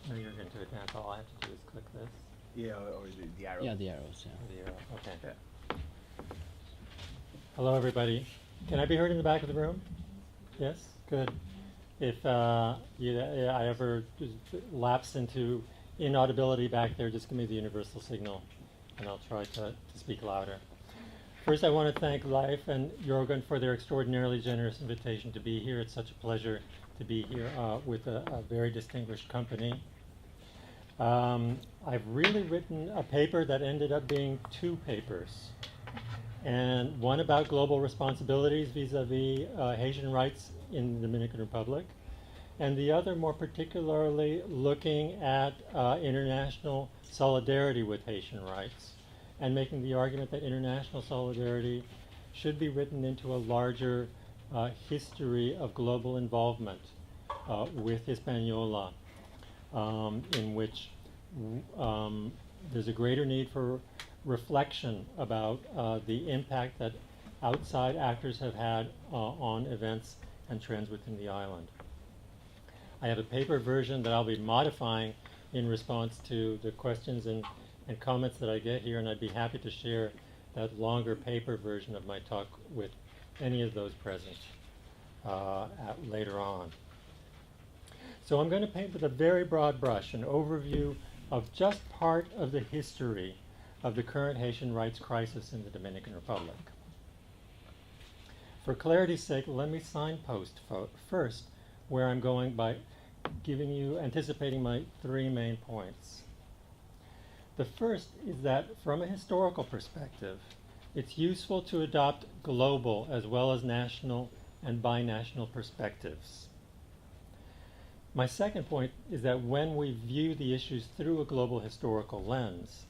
No, you're going to advance. All I have to do is click this. Yeah, or the arrow. Yeah, the arrows, yeah. The arrow. Okay. Yeah. Hello, everybody. Can I be heard in the back of the room? Yes? Good. If I ever lapse into inaudibility back there, just give me the universal signal, and I'll try to speak louder. First, I want to thank Life and Jorgen for their extraordinarily generous invitation to be here. It's such a pleasure to be here with a very distinguished company. I've really written a paper that ended up being two papers, and one about global responsibilities vis-a-vis Haitian rights in the Dominican Republic, and the other more particularly looking at international solidarity with Haitian rights, and making the argument that international solidarity should be written into a larger history of global involvement with Hispaniola, in which there's a greater need for reflection about the impact that outside actors have had on events and trends within the island. I have a paper version that I'll be modifying in response to the questions and comments that I get here, and I'd be happy to share that longer paper version of my talk with any of those present later on. So I'm going to paint with a very broad brush an overview of just part of the history of the current Haitian rights crisis in the Dominican Republic. For clarity's sake, let me signpost first where I'm going by anticipating my three main points. The first is that from a historical perspective, it's useful to adopt global as well as national and binational perspectives. My second point is that when we view the issues through a global historical lens,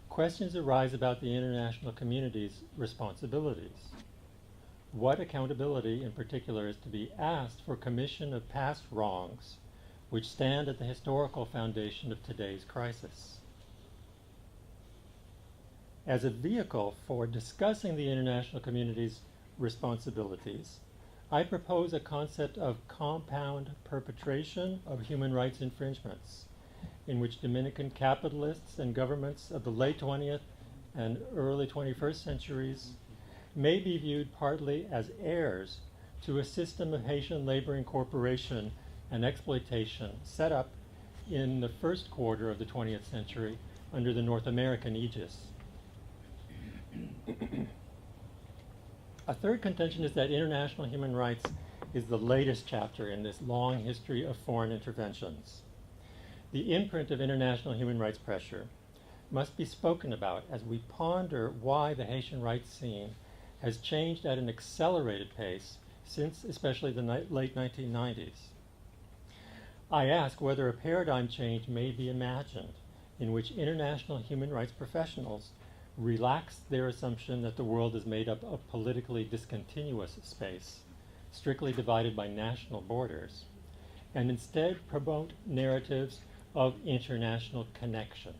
questions arise about the international community's responsibilities. What accountability in particular is to be asked for commission of past wrongs which stand at the historical foundation of today's crisis? As a vehicle for discussing the international community's responsibilities, I propose a concept of compound perpetration of human rights infringements, in which Dominican capitalists and governments of the late 20th and early 21st centuries may be viewed partly as heirs to a system of Haitian labor incorporation and exploitation set up in the first quarter of the 20th century under the North American aegis. A third contention is that international human rights is the latest chapter in this long history of foreign interventions. The imprint of international human rights pressure must be spoken about as we ponder why the Haitian rights scene has changed at an accelerated pace since especially the late 1990s. I ask whether a paradigm change may be imagined in which international human rights professionals relax their assumption that the world is made up of politically discontinuous space, strictly divided by national borders, and instead promote narratives of international connection.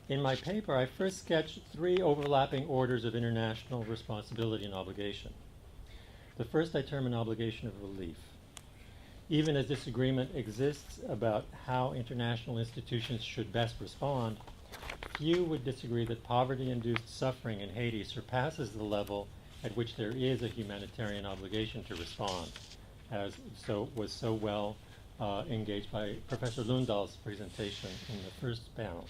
In my paper, I first sketched three overlapping orders of international responsibility and obligation. The first I term an obligation of relief. Even as disagreement exists about how international institutions should best respond, few would disagree that poverty-induced suffering in Haiti surpasses the level at which there is a humanitarian obligation to respond, as was so well engaged by Professor Lundahl's presentation in the first panel.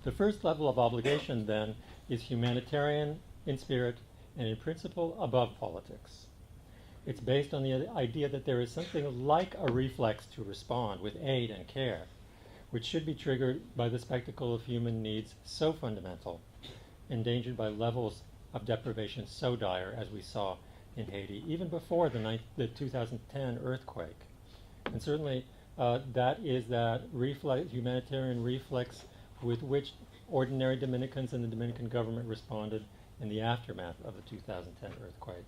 The first level of obligation, then, is humanitarian in spirit and in principle above politics. It's based on the idea that there is something like a reflex to respond with aid and care, which should be triggered by the spectacle of human needs so fundamental, endangered by levels of deprivation so dire as we saw in Haiti, even before the 2010 earthquake. And certainly that is that humanitarian reflex with which ordinary Dominicans and the Dominican government responded in the aftermath of the 2010 earthquake.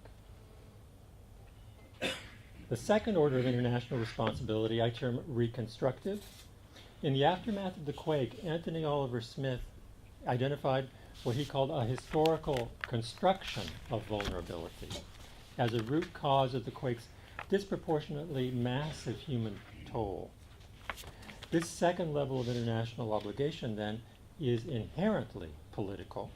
The second order of international responsibility I term reconstructive. In the aftermath of the quake, Anthony Oliver Smith identified what he called a historical construction of vulnerability as a root cause of the quake's disproportionately massive human toll. This second level of international obligation, then, is inherently political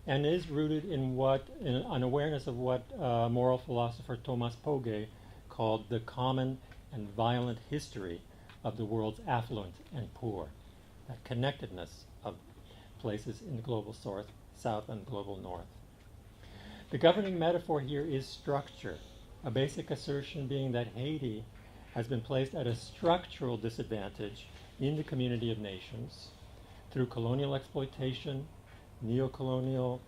and is rooted in an awareness of what moral philosopher Thomas Pogge called the common and violent history of the world's affluent and poor, that connectedness of places in the global south and global north. The governing metaphor here is structure, a basic assertion being that Haiti has been placed at a structural disadvantage in the community of nations through colonial exploitation, neo-colonial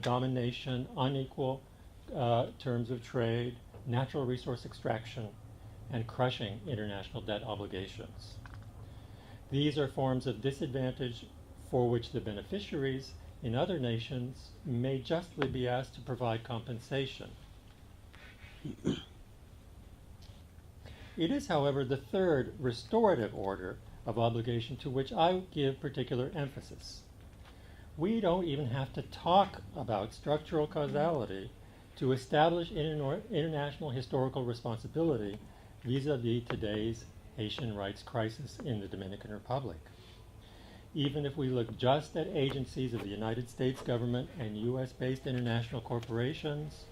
domination, unequal terms of trade, natural resource extraction, and crushing international debt obligations. These are forms of disadvantage for which the beneficiaries in other nations may justly be asked to provide compensation. It is, however, the third restorative order of obligation to which I give particular emphasis. We don't even have to talk about structural causality to establish international historical responsibility vis-a-vis today's Haitian rights crisis in the Dominican Republic. Even if we look just at agencies of the United States government and US-based international corporations,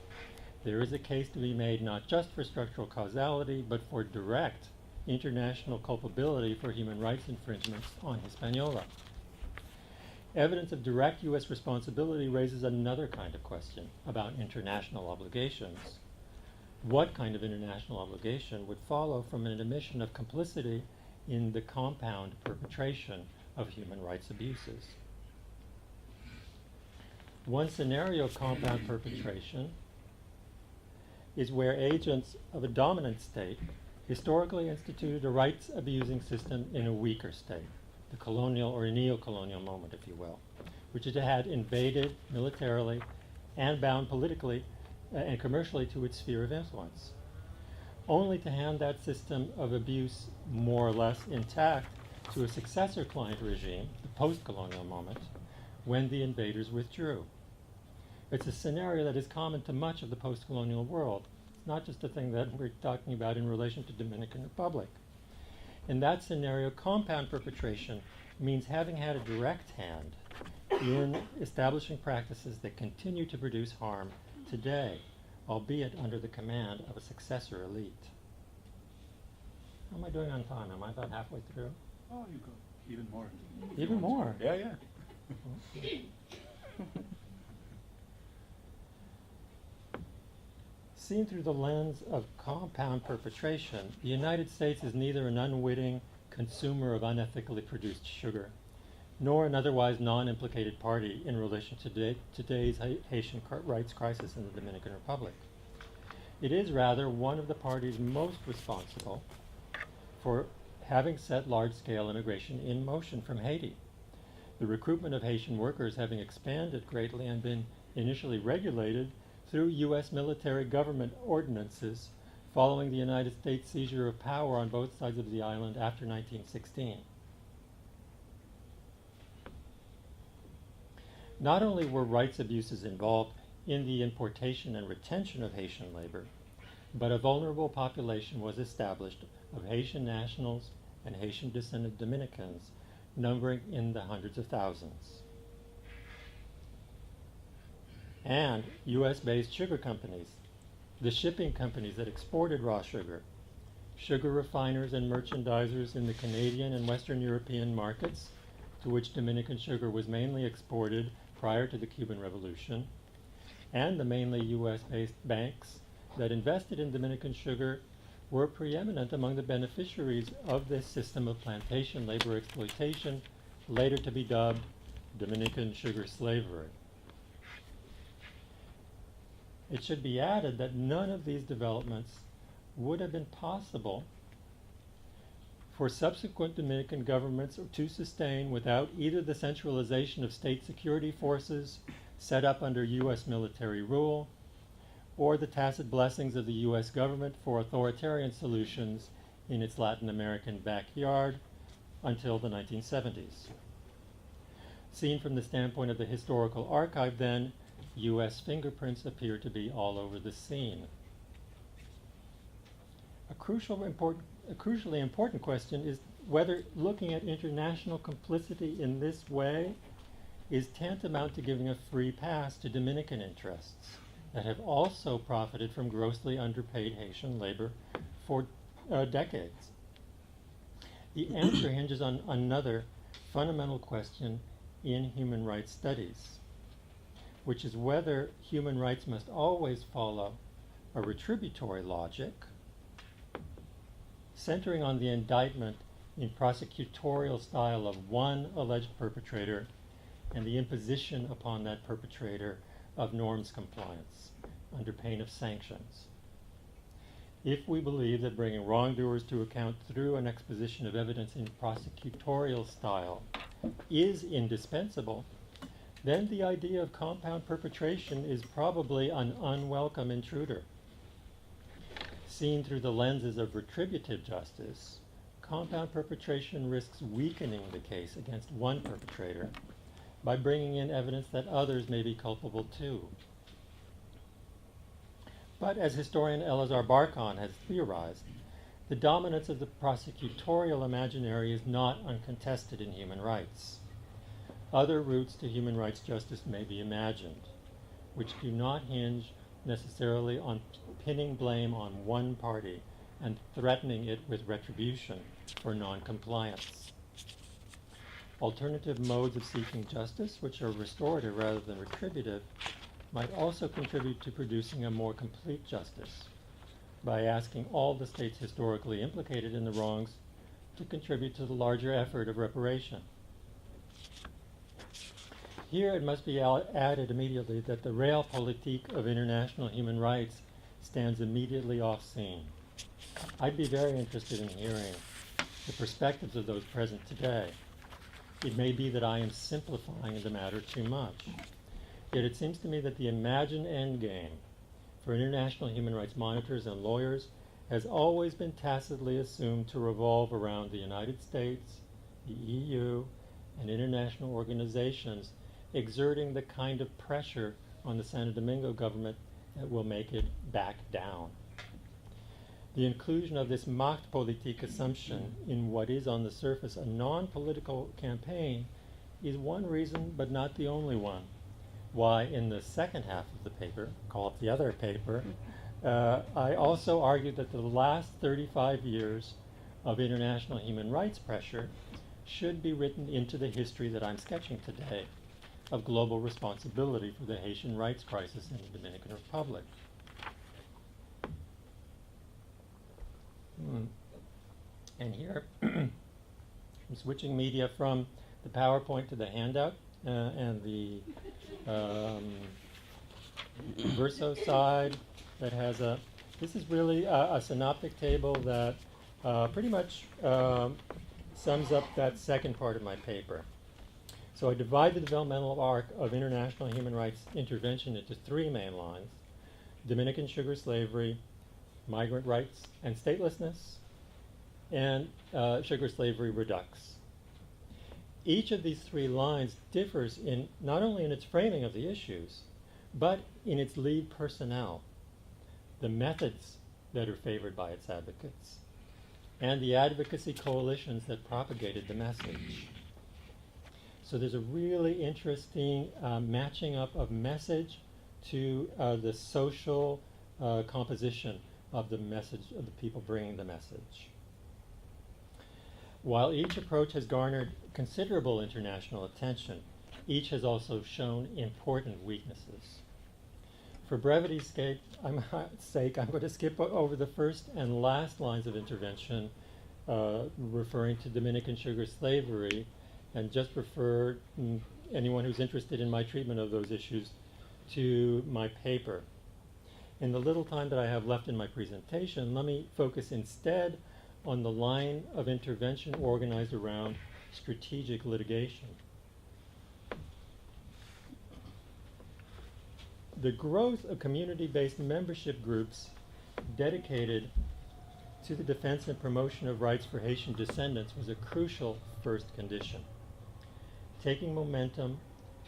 there is a case to be made not just for structural causality, but for direct international culpability for human rights infringements on Hispaniola. Evidence of direct US responsibility raises another kind of question about international obligations. What kind of international obligation would follow from an admission of complicity in the compound perpetration of human rights abuses? One scenario of compound perpetration is where agents of a dominant state historically instituted a rights-abusing system in a weaker state, the colonial or neo-colonial moment, if you will, which it had invaded militarily and bound politically and commercially to its sphere of influence, only to hand that system of abuse more or less intact to a successor client regime, the post-colonial moment, when the invaders withdrew. It's a scenario that is common to much of the post-colonial world. It's not just a thing that we're talking about in relation to Dominican Republic. In that scenario, compound perpetration means having had a direct hand in establishing practices that continue to produce harm today, albeit under the command of a successor elite. How am I doing on time? Am I about halfway through? Oh, you go even more. Even more? Yeah, yeah. Seen through the lens of compound perpetration, the United States is neither an unwitting consumer of unethically produced sugar, nor an otherwise non-implicated party in relation to today's Haitian rights crisis in the Dominican Republic. It is rather one of the parties most responsible for having set large-scale immigration in motion from Haiti. The recruitment of Haitian workers having expanded greatly and been initially regulated through U.S. military government ordinances following the United States seizure of power on both sides of the island after 1916. Not only were rights abuses involved in the importation and retention of Haitian labor, but a vulnerable population was established of Haitian nationals and Haitian descended Dominicans, numbering in the hundreds of thousands. And US-based sugar companies, the shipping companies that exported raw sugar, sugar refiners and merchandisers in the Canadian and Western European markets, to which Dominican sugar was mainly exported prior to the Cuban Revolution, and the mainly US-based banks that invested in Dominican sugar were preeminent among the beneficiaries of this system of plantation labor exploitation, later to be dubbed Dominican sugar slavery. It should be added that none of these developments would have been possible for subsequent Dominican governments to sustain without either the centralization of state security forces set up under U.S. military rule, or the tacit blessings of the U.S. government for authoritarian solutions in its Latin American backyard, until the 1970s. Seen from the standpoint of the historical archive, then, U.S. fingerprints appear to be all over the scene. A crucially important question is whether looking at international complicity in this way is tantamount to giving a free pass to Dominican interests that have also profited from grossly underpaid Haitian labor for decades. The answer hinges on another fundamental question in human rights studies, which is whether human rights must always follow a retributory logic, centering on the indictment in prosecutorial style of one alleged perpetrator and the imposition upon that perpetrator of norms compliance under pain of sanctions. If we believe that bringing wrongdoers to account through an exposition of evidence in prosecutorial style is indispensable, then the idea of compound perpetration is probably an unwelcome intruder. Seen through the lenses of retributive justice, compound perpetration risks weakening the case against one perpetrator by bringing in evidence that others may be culpable too. But as historian Elazar Barkan has theorized, the dominance of the prosecutorial imaginary is not uncontested in human rights. Other routes to human rights justice may be imagined, which do not hinge necessarily on pinning blame on one party and threatening it with retribution for non-compliance. Alternative modes of seeking justice, which are restorative rather than retributive, might also contribute to producing a more complete justice by asking all the states historically implicated in the wrongs to contribute to the larger effort of reparation. Here it must be added immediately that the realpolitik of international human rights stands immediately off scene. I'd be very interested in hearing the perspectives of those present today. It may be that I am simplifying the matter too much. Yet it seems to me that the imagined endgame for international human rights monitors and lawyers has always been tacitly assumed to revolve around the United States, the EU, and international organizations exerting the kind of pressure on the Santo Domingo government that will make it back down. The inclusion of this Machtpolitik assumption in what is on the surface a non-political campaign is one reason, but not the only one, why in the second half of the paper, call it the other paper, I also argued that the last 35 years of international human rights pressure should be written into the history that I'm sketching today of global responsibility for the Haitian rights crisis in the Dominican Republic. And here, I'm switching media from the PowerPoint to the handout and the Verso side that has this is really a synoptic table that pretty much sums up that second part of my paper. So I divide the developmental arc of international human rights intervention into three main lines: Dominican sugar slavery, migrant rights and statelessness, and sugar slavery redux. Each of these three lines differs in not only in its framing of the issues, but in its lead personnel, the methods that are favored by its advocates, and the advocacy coalitions that propagated the message. So there's a really interesting matching up of message to the social composition of the message, of the people bringing the message. While each approach has garnered considerable international attention, each has also shown important weaknesses. For brevity's sake, I'm going to skip over the first and last lines of intervention referring to Dominican sugar slavery, and just refer anyone who's interested in my treatment of those issues to my paper. In the little time that I have left in my presentation, let me focus instead on the line of intervention organized around strategic litigation. The growth of community-based membership groups dedicated to the defense and promotion of rights for Haitian descendants was a crucial first condition. Taking momentum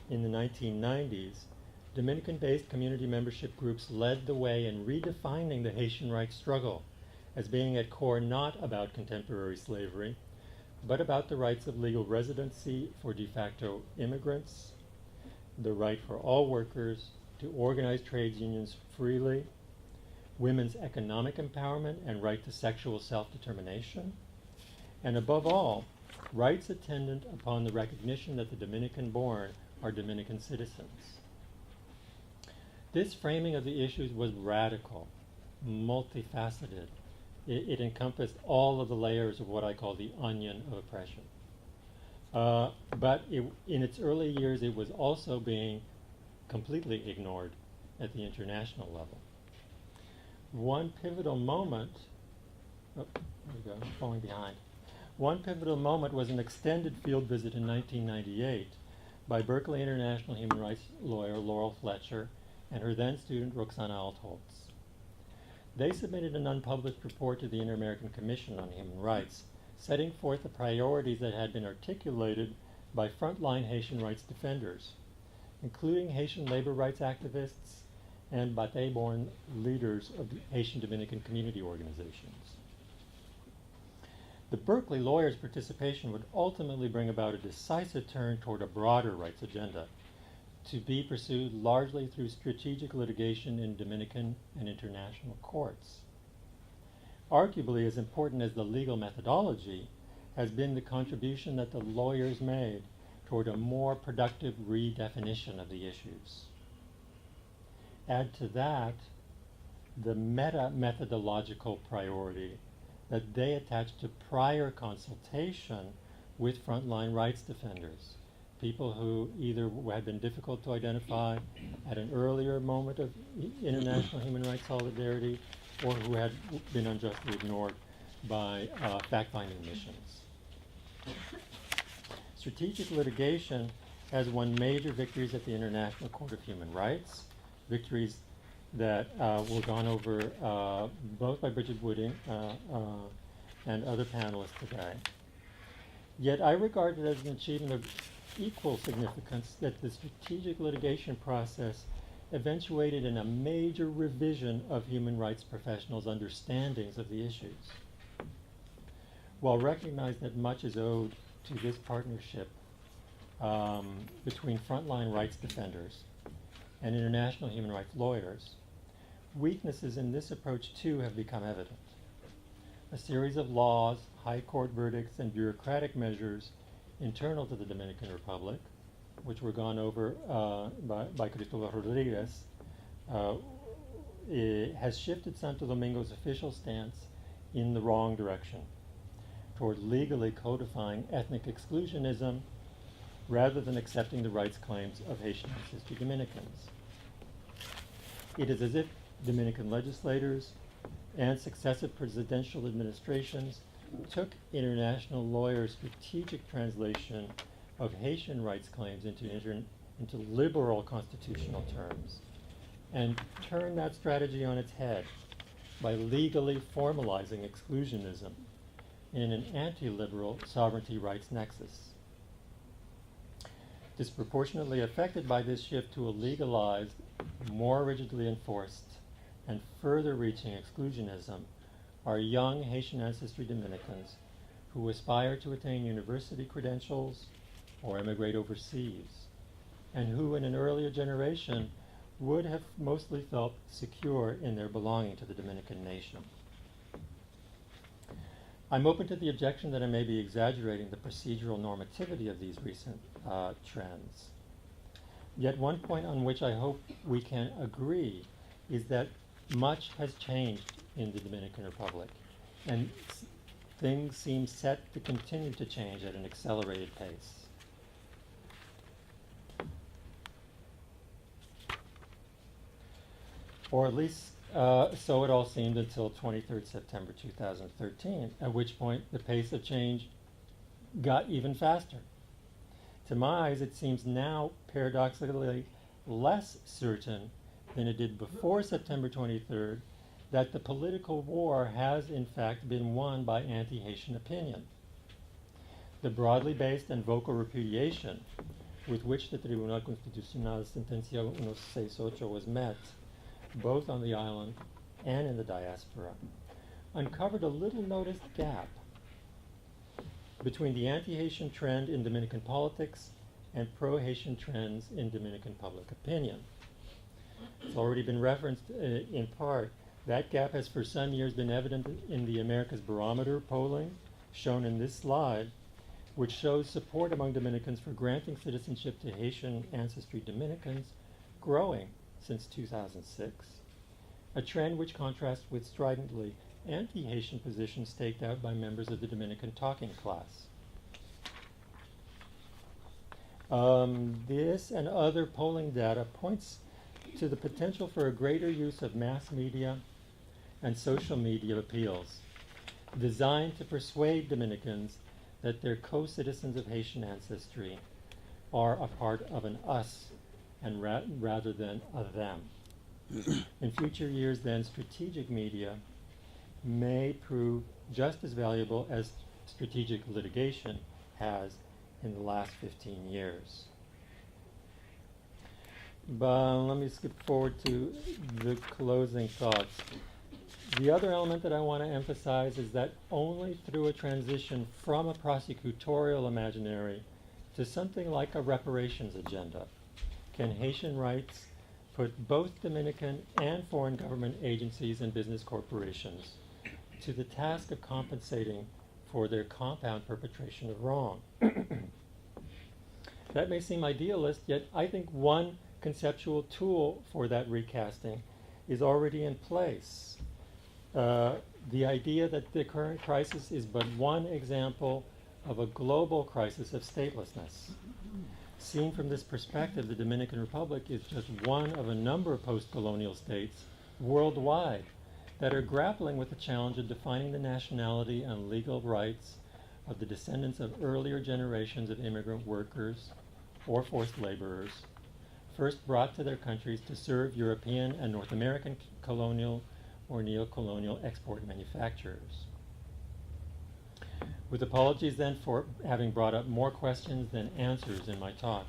in the 1990s, Dominican-based community membership groups led the way in redefining the Haitian rights struggle as being at core not about contemporary slavery, but about the rights of legal residency for de facto immigrants, the right for all workers to organize trade unions freely, women's economic empowerment and right to sexual self-determination, and above all, rights attendant upon the recognition that the Dominican-born are Dominican citizens. This framing of the issues was radical, multifaceted. It encompassed all of the layers of what I call the onion of oppression. But in its early years, it was also being completely ignored at the international level. One pivotal moment, there we go, I'm falling behind. One pivotal moment was an extended field visit in 1998 by Berkeley International human rights lawyer Laurel Fletcher and her then student Roxana Altholz. They submitted an unpublished report to the Inter-American Commission on Human Rights, setting forth the priorities that had been articulated by frontline Haitian rights defenders, including Haitian labor rights activists and Bate-born leaders of Haitian Dominican community organizations. The Berkeley lawyers' participation would ultimately bring about a decisive turn toward a broader rights agenda, to be pursued largely through strategic litigation in Dominican and international courts. Arguably as important as the legal methodology has been the contribution that the lawyers made toward a more productive redefinition of the issues. Add to that the meta-methodological priority that they attached to prior consultation with frontline rights defenders, people who either had been difficult to identify at an earlier moment of international human rights solidarity or who had been unjustly ignored by fact-finding missions. Strategic litigation has won major victories at the International Court of Human Rights, victories that were gone over both by Bridget Wooding and other panelists today. Yet I regard it as an achievement of equal significance that the strategic litigation process eventuated in a major revision of human rights professionals' understandings of the issues. While recognized that much is owed to this partnership between frontline rights defenders and international human rights lawyers, weaknesses in this approach too have become evident. A series of laws, high court verdicts, and bureaucratic measures internal to the Dominican Republic, which were gone over by Cristobal Rodriguez, has shifted Santo Domingo's official stance in the wrong direction, toward legally codifying ethnic exclusionism rather than accepting the rights claims of Haitian ancestry Dominicans. It is as if Dominican legislators and successive presidential administrations took international lawyers' strategic translation of Haitian rights claims into liberal constitutional terms and turned that strategy on its head by legally formalizing exclusionism in an anti-liberal sovereignty rights nexus. Disproportionately affected by this shift to a legalized, more rigidly enforced, and further reaching exclusionism are young Haitian ancestry Dominicans who aspire to attain university credentials or emigrate overseas, and who in an earlier generation would have mostly felt secure in their belonging to the Dominican nation. I'm open to the objection that I may be exaggerating the procedural normativity of these recent trends. Yet one point on which I hope we can agree is that much has changed in the Dominican Republic, and things seem set to continue to change at an accelerated pace. Or at least so it all seemed until 23rd September 2013, at which point the pace of change got even faster. To my eyes, it seems now paradoxically less certain than it did before September 23rd that the political war has in fact been won by anti-Haitian opinion. The broadly based and vocal repudiation with which the Tribunal Constitucional Sentencia 168 was met, both on the island and in the diaspora, uncovered a little noticed gap between the anti-Haitian trend in Dominican politics and pro-Haitian trends in Dominican public opinion. It's already been referenced in part. That gap has for some years been evident in the America's Barometer polling, shown in this slide, which shows support among Dominicans for granting citizenship to Haitian ancestry Dominicans growing since 2006, a trend which contrasts with stridently anti-Haitian positions staked out by members of the Dominican talking class. This and other polling data points to the potential for a greater use of mass media and social media appeals designed to persuade Dominicans that their co-citizens of Haitian ancestry are a part of an us and rather than a them. In future years, then, strategic media may prove just as valuable as strategic litigation has in the last 15 years. But let me skip forward to the closing thoughts. The other element that I want to emphasize is that only through a transition from a prosecutorial imaginary to something like a reparations agenda can Haitian rights put both Dominican and foreign government agencies and business corporations to the task of compensating for their compound perpetration of wrong. That may seem idealist, yet I think one conceptual tool for that recasting is already in place. The idea that the current crisis is but one example of a global crisis of statelessness. Seen from this perspective, the Dominican Republic is just one of a number of post-colonial states worldwide that are grappling with the challenge of defining the nationality and legal rights of the descendants of earlier generations of immigrant workers or forced laborers, first brought to their countries to serve European and North American colonial or neo-colonial export manufacturers. With apologies then for having brought up more questions than answers in my talk,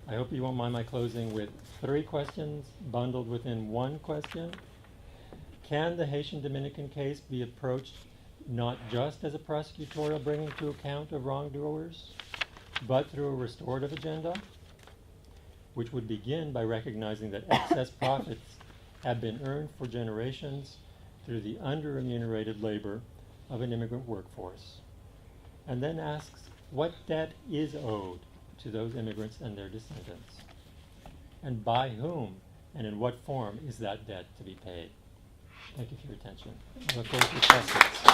I hope you won't mind my closing with 3 questions bundled within one question. Can the Haitian-Dominican case be approached not just as a prosecutorial bringing to account of wrongdoers, but through a restorative agenda, which would begin by recognizing that excess profits have been earned for generations through the under-remunerated labor of an immigrant workforce, and then asks what debt is owed to those immigrants and their descendants, and by whom and in what form is that debt to be paid. Thank you for your attention. I look forward to your questions.